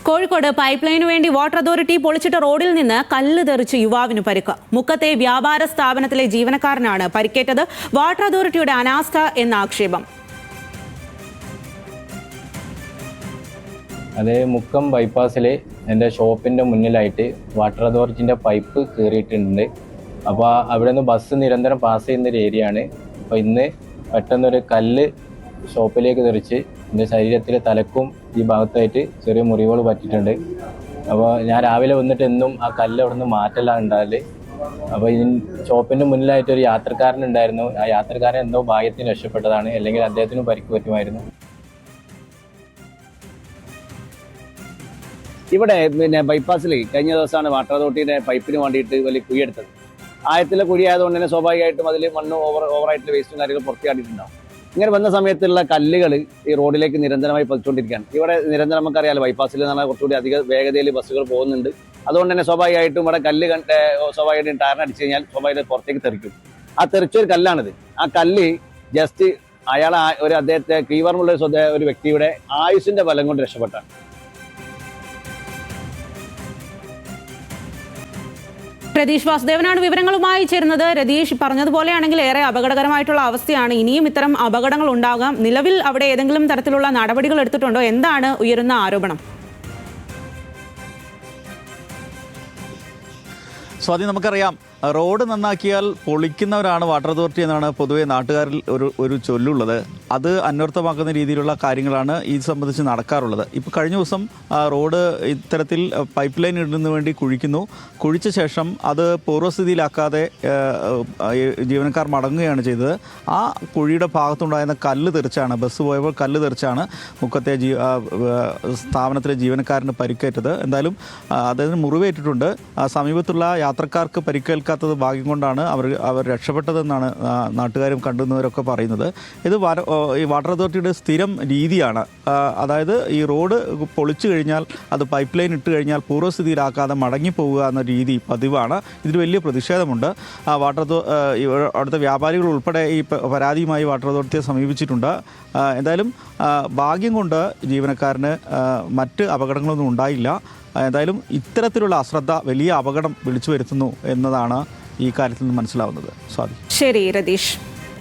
Kozhikode pipe line വേണ്ടി water authority പൊളിച്ചിട്ട റോഡിൽ നിന്ന് കല്ല് തെറിച്ച് യുവാവിന് പരിക്ക്. മുക്കത്തെ വ്യാപാര സ്ഥാപനത്തിലെ ജീവനക്കാരനാണ് പരിക്കേറ്റത്. വാട്ടർ അതോറിറ്റിയുടെ അനാസ്ഥ എന്ന ആക്ഷേപം. അതേ മുക്കം ബൈപ്പാസിൽ എൻ്റെ ഷോപ്പിൻ്റെ മുന്നിലായിട്ട് വാട്ടർ അതോറിറ്റിൻ്റെ പൈപ്പ് കയറിയിട്ടുണ്ട്. അപ്പോൾ അവിടെ നിന്ന് ബസ് നിരന്തരം പാസ് ചെയ്യുന്നൊരു ഏരിയ ആണ്. അപ്പോൾ ഇന്ന് പെട്ടെന്നൊരു കല്ല് ഷോപ്പിലേക്ക് തെറിച്ച് എൻ്റെ ശരീരത്തിലെ തലക്കും ഈ ഭാഗത്തായിട്ട് ചെറിയ മുറിവുകൾ പറ്റിയിട്ടുണ്ട്. അപ്പോൾ ഞാൻ രാവിലെ വന്നിട്ട് എന്നും ആ കല്ല് അവിടെ നിന്ന് മാറ്റലാണ് ഉണ്ടാകല്. അപ്പോൾ ഈ ഷോപ്പിൻ്റെ മുന്നിലായിട്ടൊരു യാത്രക്കാരനുണ്ടായിരുന്നു. ആ യാത്രക്കാരൻ എന്തോ ഭാഗ്യത്തിന് രക്ഷപ്പെട്ടതാണ്, അല്ലെങ്കിൽ അദ്ദേഹത്തിന് പരിക്ക് പറ്റുമായിരുന്നു. ഇവിടെ ബൈപ്പാസിൽ കഴിഞ്ഞ ദിവസമാണ് വാട്ടർ അതോറിറ്റിയുടെ പൈപ്പിന് വേണ്ടിയിട്ട് വലിയ കുഴിയെടുത്തത്. ആയത്തിലെ കുഴി ആയതുകൊണ്ട് തന്നെ സ്വാഭാവികമായിട്ടും അതിൽ മണ്ണ് ഓവറായിട്ടുള്ള വേസ്റ്റും കാര്യങ്ങൾ പുറത്തിയാടിയിട്ടുണ്ടാവും. ഇങ്ങനെ വന്ന സമയത്തുള്ള കല്ലുകൾ ഈ റോഡിലേക്ക് നിരന്തരമായി പതിച്ചുകൊണ്ടിരിക്കുകയാണ്. ഇവിടെ നിരന്തരം നമുക്കറിയാലോ, ബൈപ്പാസിൽ എന്ന് പറഞ്ഞാൽ കുറച്ചുകൂടി അധിക വേഗതയിൽ ബസ്സുകൾ പോകുന്നുണ്ട്. അതുകൊണ്ട് തന്നെ സ്വാഭാവികമായിട്ടും ഇവിടെ കല്ല് സ്വാഭാവികമായിട്ടും ടയറിന് അടിച്ചു കഴിഞ്ഞാൽ സ്വാഭാവികമായിട്ട് പുറത്തേക്ക് തെറിക്കും. ആ തെറിച്ചൊരു കല്ലാണിത്. ആ കല്ല് ജസ്റ്റ് അദ്ദേഹത്തെ കീവർമുള്ള ഒരു വ്യക്തിയുടെ ആയുസിന്റെ ബലം കൊണ്ട് രക്ഷപ്പെട്ടാണ്. രതീഷ് വാസുദേവനാണ് വിവരങ്ങളുമായി ചേരുന്നത്. രതീഷ്, പറഞ്ഞതുപോലെയാണെങ്കിൽ ഏറെ അപകടകരമായിട്ടുള്ള അവസ്ഥയാണ്. ഇനിയും ഇത്തരം അപകടങ്ങൾ ഉണ്ടാകാം. നിലവിൽ അവിടെ ഏതെങ്കിലും തരത്തിലുള്ള നടപടികൾ എടുത്തിട്ടുണ്ടോ? എന്താണ് ഉയരുന്ന ആരോപണം? സ്വാതി, നമുക്കറിയാം റോഡ് നന്നാക്കിയാൽ പൊളിക്കുന്നവരാണ് വാട്ടർ അതോറിറ്റി എന്നാണ് പൊതുവെ നാട്ടുകാരിൽ ഒരു ചൊല്ലുള്ളത്. അത് അന്വർത്ഥമാക്കുന്ന രീതിയിലുള്ള കാര്യങ്ങളാണ് ഈ സംബന്ധിച്ച് നടക്കാറുള്ളത്. ഇപ്പോൾ കഴിഞ്ഞ ദിവസം റോഡ് ഇത്തരത്തിൽ പൈപ്പ് ലൈൻ ഇടുന്നതിന് വേണ്ടി കുഴിച്ച ശേഷം അത് പൂർവ്വസ്ഥിതിയിലാക്കാതെ ജീവനക്കാർ മടങ്ങുകയാണ് ചെയ്തത്. ആ കുഴിയുടെ ഭാഗത്തുണ്ടായിരുന്ന കല്ല് തെറിച്ചാണ്, ബസ് പോയപ്പോൾ കല്ല് തെറിച്ചാണ് മുക്കത്തെ സ്ഥാപനത്തിലെ ജീവനക്കാരന് പരിക്കേറ്റത്. എന്തായാലും അദ്ദേഹത്തിന് മുറിവേറ്റിട്ടുണ്ട്. സമീപത്തുള്ള യാത്രക്കാർക്ക് പരിക്കേൽക്കാത്തത് ഭാഗ്യം കൊണ്ടാണ് അവർ രക്ഷപ്പെട്ടതെന്നാണ് നാട്ടുകാരും കണ്ടുന്നവരൊക്കെ പറയുന്നത്. ഇത് ഈ വാട്ടർ അതോറിറ്റിയുടെ സ്ഥിരം രീതിയാണ്. അതായത് ഈ റോഡ് പൊളിച്ചു കഴിഞ്ഞാൽ അത് പൈപ്പ് ലൈൻ ഇട്ട് കഴിഞ്ഞാൽ പൂർവ്വസ്ഥിതിയിലാക്കാതെ മടങ്ങിപ്പോവുക എന്ന രീതി പതിവാണ്. ഇതിൽ വലിയ പ്രതിഷേധമുണ്ട്. അവിടുത്തെ വ്യാപാരികൾ ഉൾപ്പെടെ ഈ പരാതിയുമായി വാട്ടർ അതോറിറ്റിയെ സമീപിച്ചിട്ടുണ്ട്. എന്തായാലും ഭാഗ്യം കൊണ്ട് ജീവനക്കാരന് മറ്റ് അപകടങ്ങളൊന്നും ഉണ്ടായില്ല. എന്തായാലും ഇത്തരത്തിലുള്ള അശ്രദ്ധ വലിയ അപകടം വിളിച്ചു വരുത്തുന്നു എന്നതാണ് ഈ കാര്യത്തിൽ നിന്ന് മനസ്സിലാവുന്നത്. സ്വാതി. ശരി രതീഷ്.